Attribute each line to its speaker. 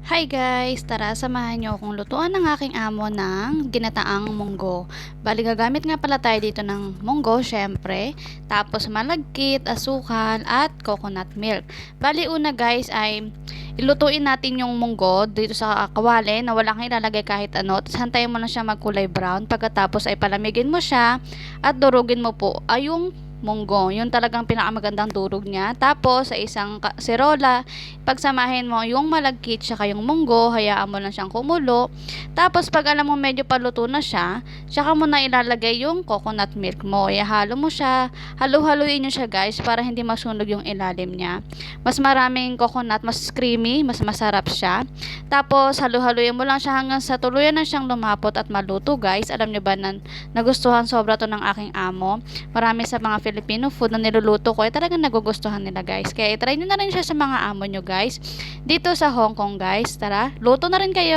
Speaker 1: Hi guys! Tara, samahan niyo akong lutuan ng aking amo ng ginataang munggo. Bali, gagamit nga pala tayo dito ng munggo, syempre. Tapos malagkit, asukal, at coconut milk. Bali, una guys ay ilutuin natin yung munggo dito sa kawali na wala kang ilalagay kahit ano. Tapos hantayin mo lang siya magkulay brown. Pagkatapos ay palamigin mo siya at durugin mo po ay yung munggo. Yun talagang pinakamagandang durog niya. Tapos sa isang serola, pagsamahin mo yung malagkit tsaka yung munggo, hayaan mo lang siyang kumulo. Tapos pag alam mo medyo paluto na siya, tsaka mo na ilalagay yung coconut milk mo. Ihalo mo siya, halu-haluin nyo siya guys para hindi masunog yung ilalim niya. Mas maraming coconut, mas creamy, mas masarap siya. Tapos halu-haluin mo lang siya hanggang sa tuluyan na siyang lumapot at maluto guys. Alam nyo ba na nagustuhan sobra to ng aking amo. Marami sa mga Filipino food na niluluto ko ay talagang nagugustuhan nila guys. Kaya i-try nyo na rin siya sa mga amo nyo guys. Dito sa Hong Kong guys. Tara, luto na rin kayo.